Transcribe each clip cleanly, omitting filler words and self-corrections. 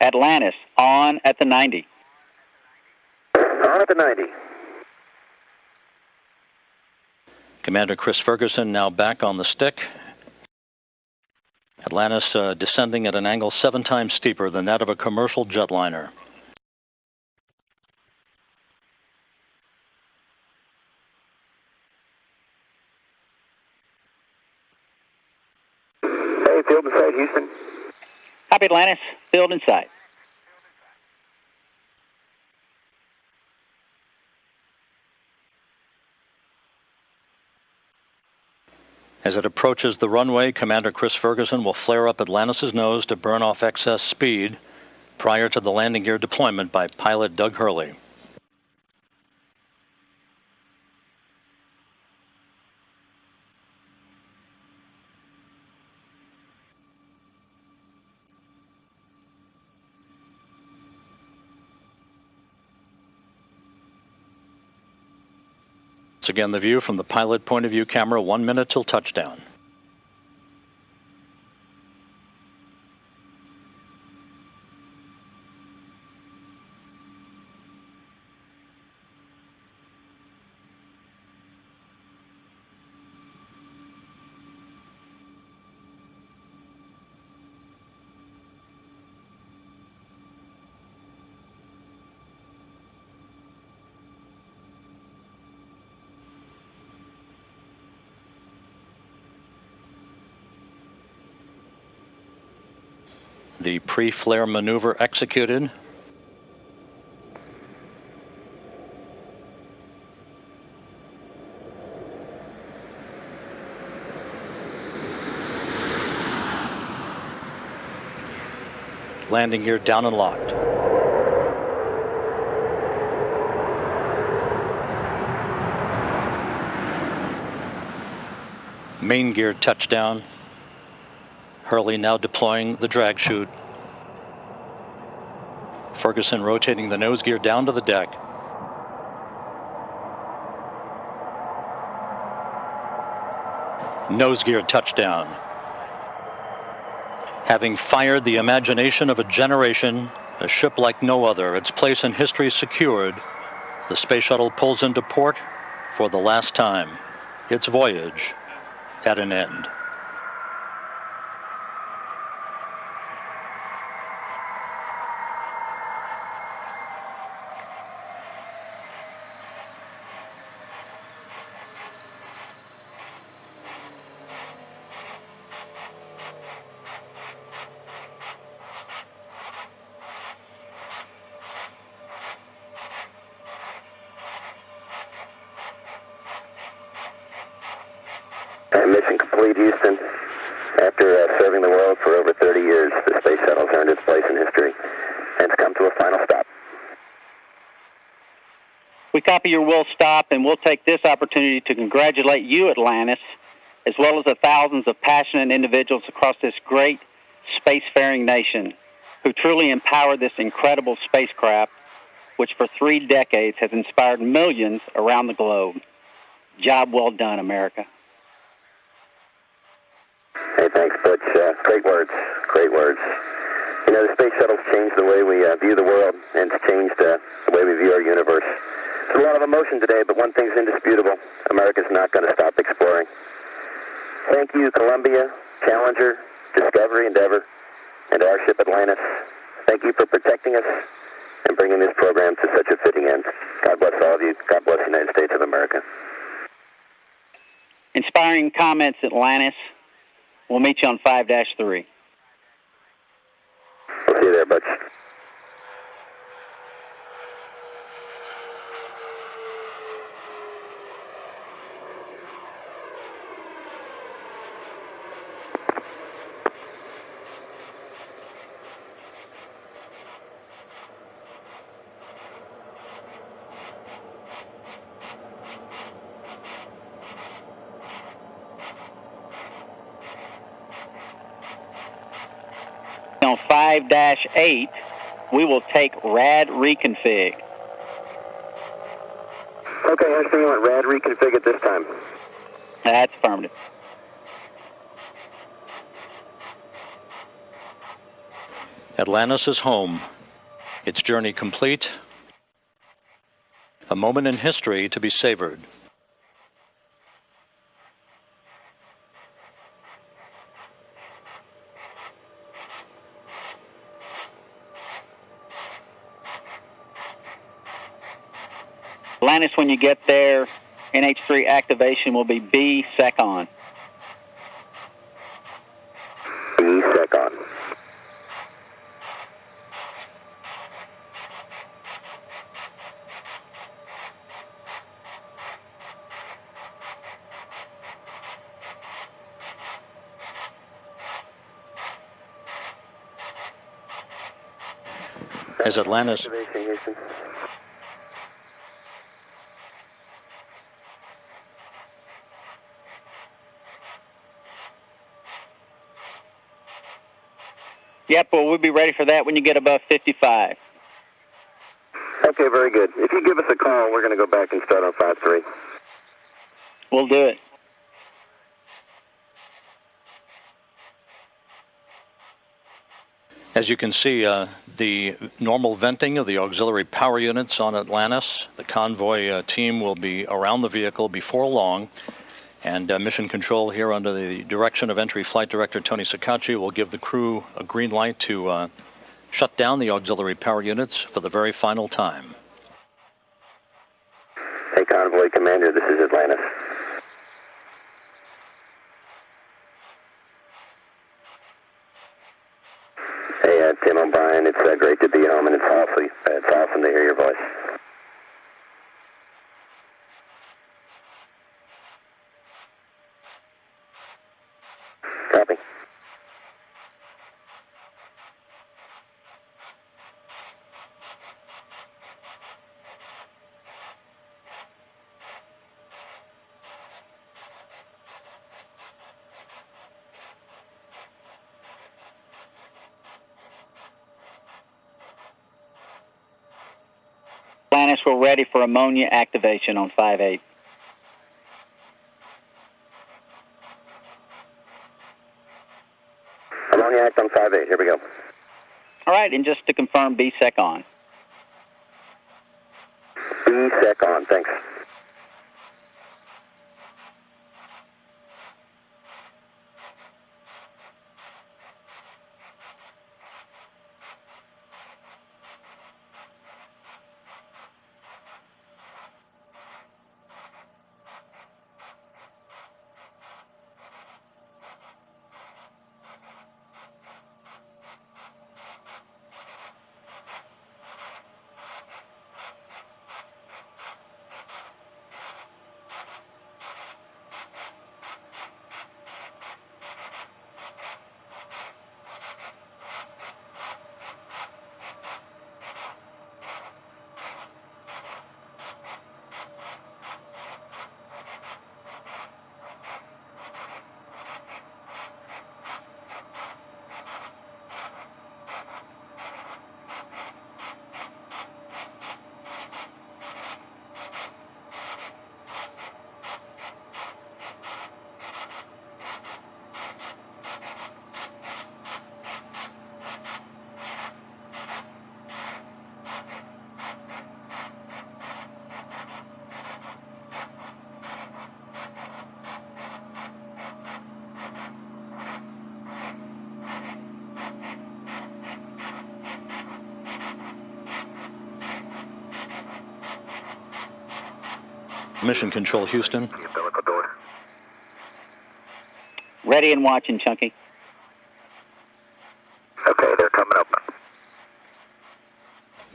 Atlantis, on at the 90. On at the 90. Commander Chris Ferguson now back on the stick. Atlantis descending at an angle 7 times steeper than that of a commercial jetliner. Hey, field in sight, Houston. Copy, Atlantis. Field in sight. As it approaches the runway, Commander Chris Ferguson will flare up Atlantis' nose to burn off excess speed prior to the landing gear deployment by pilot Doug Hurley. Once again, the view from the pilot point of view camera, 1 minute till touchdown. The pre-flare maneuver executed. Landing gear down and locked. Main gear touchdown. Hurley now deploying the drag chute. Ferguson rotating the nose gear down to the deck. Nose gear touchdown. Having fired the imagination of a generation, a ship like no other, its place in history secured, the Space Shuttle pulls into port for the last time. Its voyage at an end. Mission complete, Houston. After serving the world for over 30 years, the Space Shuttle has earned its place in history and it's come to a final stop. We copy your will stop, and we'll take this opportunity to congratulate you, Atlantis, as well as the thousands of passionate individuals across this great spacefaring nation who truly empowered this incredible spacecraft, which for 3 decades has inspired millions around the globe. Job well done, America. Hey, thanks, Butch. Great words. Great words. You know, the Space Shuttle's changed the way we view the world, and it's changed the way we view our universe. There's a lot of emotion today, but one thing's indisputable. America's not going to stop exploring. Thank you, Columbia, Challenger, Discovery, Endeavour, and our ship Atlantis. Thank you for protecting us and bringing this program to such a fitting end. God bless all of you. God bless the United States of America. Inspiring comments, Atlantis. We'll meet you on 5-3. We'll see you there, Butch. On 5-8, we will take rad reconfig. Okay, Houston, you want rad reconfig at this time? That's affirmative. Atlantis is home. Its journey complete. A moment in history to be savored. Atlantis, when you get there, NH3 activation will be B sec on. B sec on. As Atlantis... Activation, Houston. Yep, well, we'll be ready for that when you get above 55. Okay, very good. If you give us a call, we're going to go back and start on 5-3. We'll do it. As you can see, the normal venting of the auxiliary power units on Atlantis. The convoy team will be around the vehicle before long. And Mission Control here under the direction of Entry Flight Director Tony Sacacci will give the crew a green light to shut down the auxiliary power units for the very final time. Hey, Convoy Commander, this is Atlantis. Hey, Tim O'Brien, it's great to be home, and it's awesome to hear your voice. Copy. Atlantis, we're ready for ammonia activation on 5-8. Ammonia act on 5-8. Here we go. All right, and just to confirm, B sec on. B sec on. Thanks. Mission Control, Houston. Ready and watching, Chunky. Okay, they're coming up.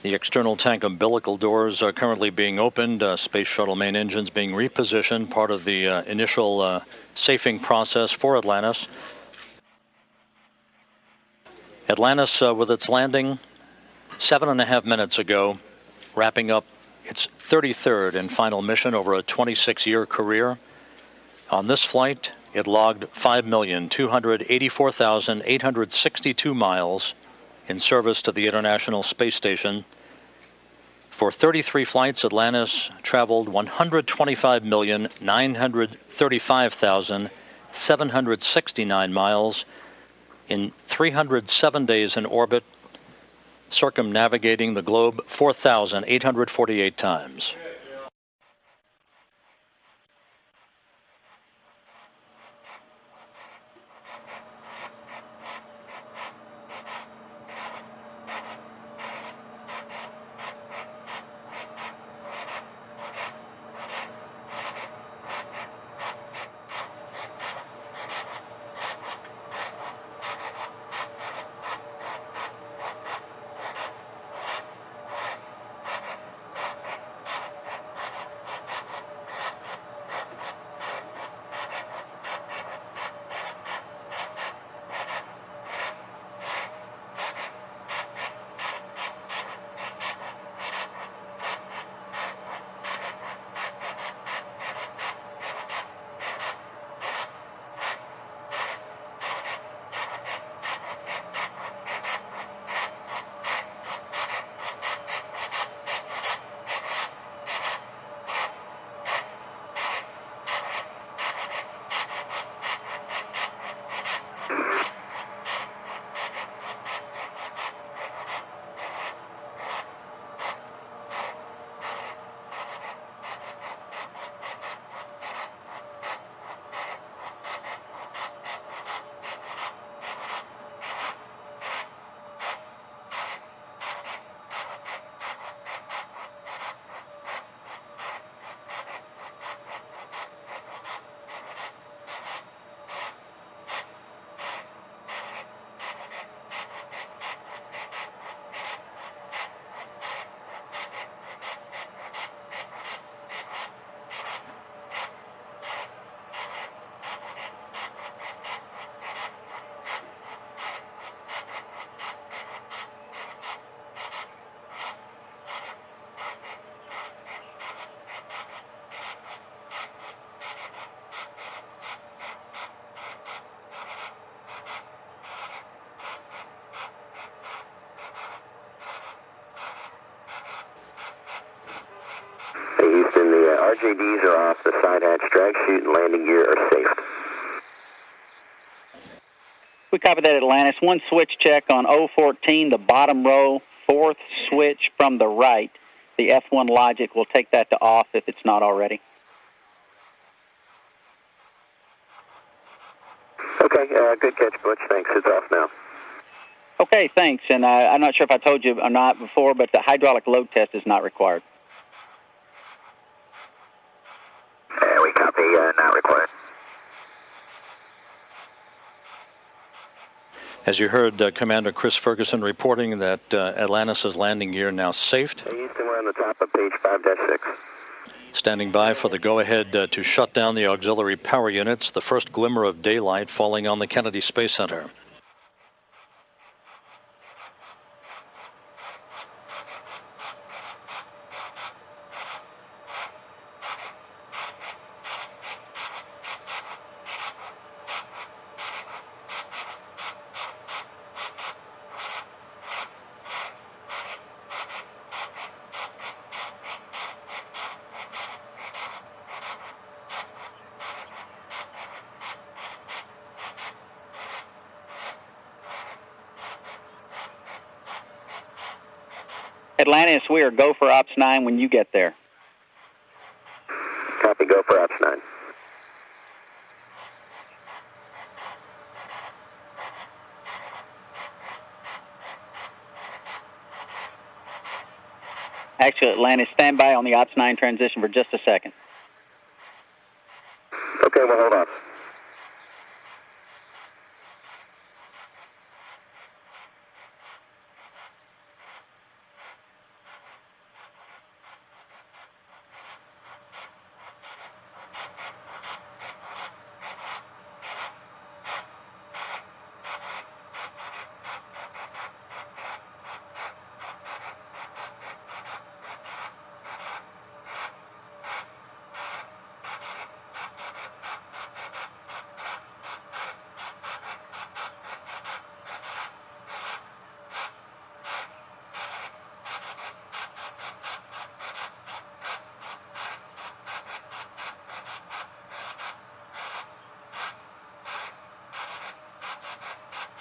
The external tank umbilical doors are currently being opened. Space Shuttle main engines being repositioned, part of the initial safing process for Atlantis. Atlantis, with its landing 7.5 minutes ago, wrapping up its 33rd and final mission over a 26-year career. On this flight, it logged 5,284,862 miles in service to the International Space Station. For 33 flights, Atlantis traveled 125,935,769 miles in 307 days in orbit circumnavigating the globe 4,848 times. Houston, the RJDs are off, the side hatch, drag chute, and landing gear are safe. We copy that, Atlantis. One switch check on 014, the bottom row, fourth switch from the right. The F1 logic will take that to off if it's not already. Okay, good catch, Butch. Thanks. It's off now. Okay, thanks. And I'm not sure if I told you or not before, but the hydraulic load test is not required. We copy, not required. As you heard, Commander Chris Ferguson reporting that Atlantis' landing gear now safed. Hey, Houston, we're on the top of page 5-6. Standing by for the go-ahead to shut down the auxiliary power units, the first glimmer of daylight falling on the Kennedy Space Center. Atlantis, we are go for Ops 9 when you get there. Copy, go for Ops 9. Actually, Atlantis, stand by on the Ops 9 transition for just a second. Okay, well, hold on.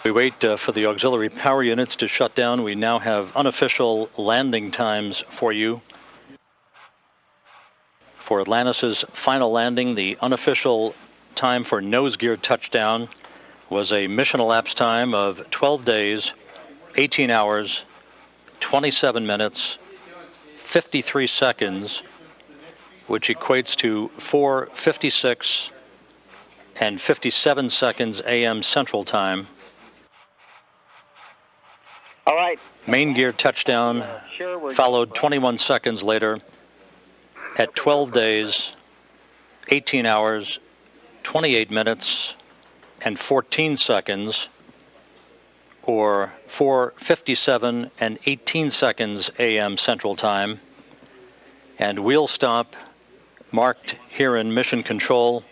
We wait for the auxiliary power units to shut down. We now have unofficial landing times for you. For Atlantis' final landing, the unofficial time for nose gear touchdown was a mission elapsed time of 12 days, 18 hours, 27 minutes, 53 seconds, which equates to 4:56 and 57 seconds a.m. Central Time. All right. Main gear touchdown followed 21 seconds later at 12 days, 18 hours, 28 minutes, and 14 seconds, or 4:57 and 18 seconds a.m. Central Time. And wheel stop marked here in Mission Control.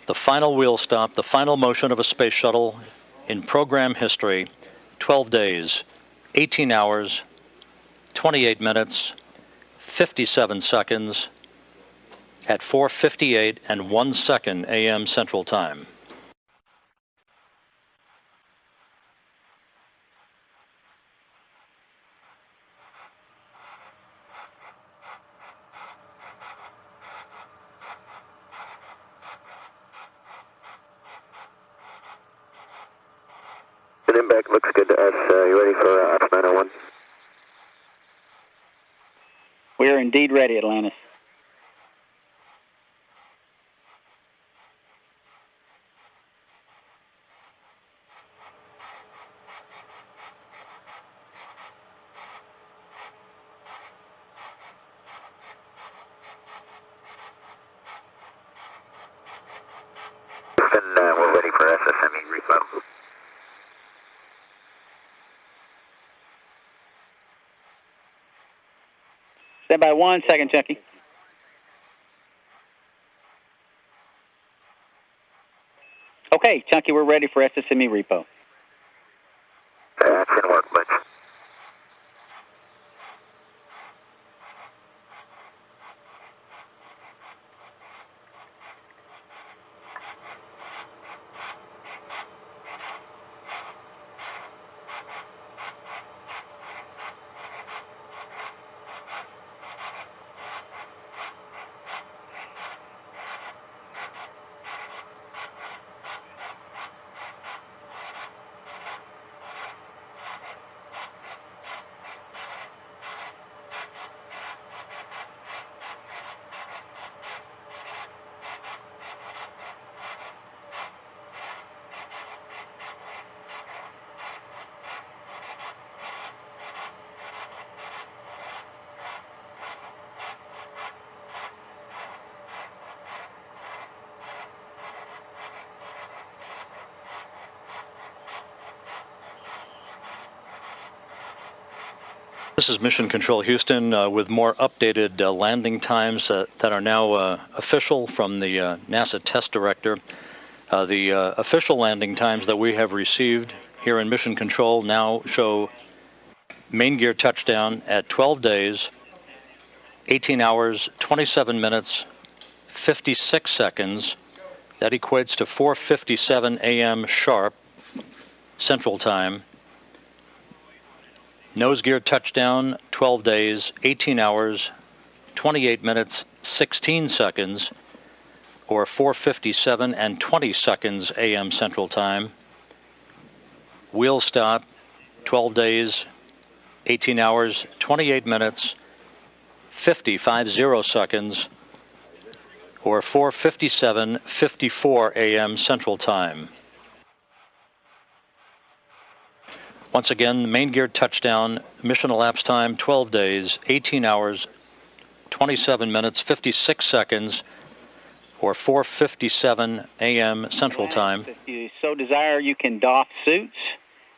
The final wheel stop, the final motion of a space shuttle in program history, 12 days, 18 hours, 28 minutes, 57 seconds at 4:58 and 1 second a.m. Central Time. The impact looks good to us. You ready for Ops 901? We are indeed ready, Atlantis. And we're ready for SSME repo. Stand by 1 second, Chucky. Okay, Chunky, we're ready for SSME repo. Action work, Butch. This is Mission Control Houston with more updated landing times that are now official from the NASA test director. The official landing times that we have received here in Mission Control now show main gear touchdown at 12 days, 18 hours, 27 minutes, 56 seconds. That equates to 4:57 a.m. sharp Central Time. Nose gear touchdown, 12 days, 18 hours, 28 minutes, 16 seconds, or 4:57 and 20 seconds a.m. Central Time. Wheel stop, 12 days, 18 hours, 28 minutes, 50 seconds, or 4:57:54 a.m. Central Time. Once again, main gear touchdown, mission elapsed time 12 days, 18 hours, 27 minutes, 56 seconds, or 4:57 a.m. Central Time. If you so desire, you can doff suits.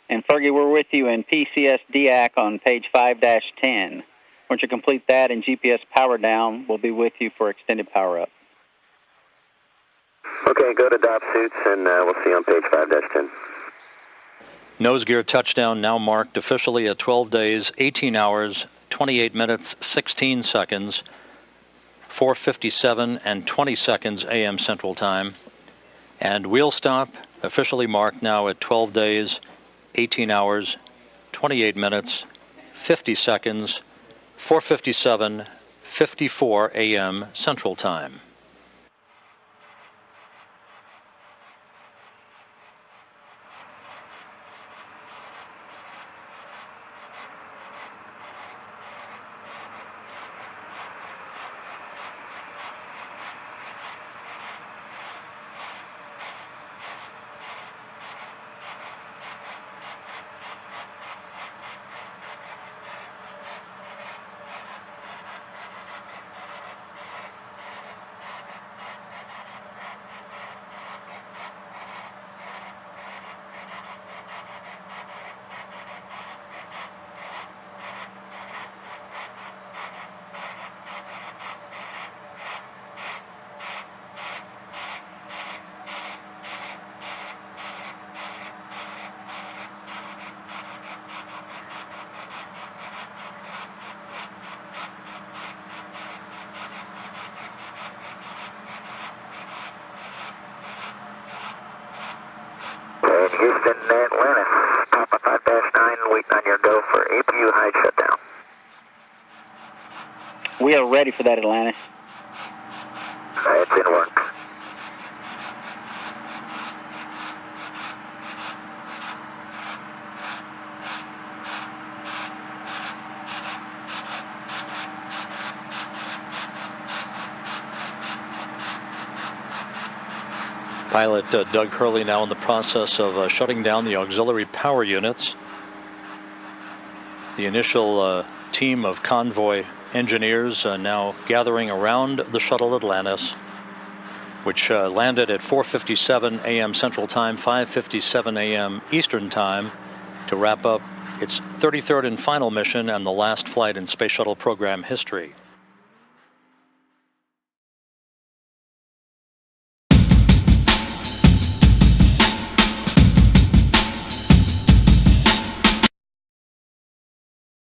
And Fergie, we're with you in PCS DAC on page 5-10. Once you complete that and GPS power down, we'll be with you for extended power up. Okay, go to doff suits and we'll see you on page 5-10. Nose gear touchdown now marked officially at 12 days, 18 hours, 28 minutes, 16 seconds, 4:57 and 20 seconds a.m. Central Time. And wheel stop officially marked now at 12 days, 18 hours, 28 minutes, 50 seconds, 4:57:54 a.m. Central Time. Houston, Atlantis, Papa 5-9, waiting on your go for APU hide shutdown. We are ready for that, Atlantis. It's in work. Pilot Doug Hurley now in the process of shutting down the auxiliary power units. The initial team of convoy engineers now gathering around the Shuttle Atlantis, which landed at 4:57 a.m. Central Time, 5:57 a.m. Eastern Time, to wrap up its 33rd and final mission and the last flight in Space Shuttle program history.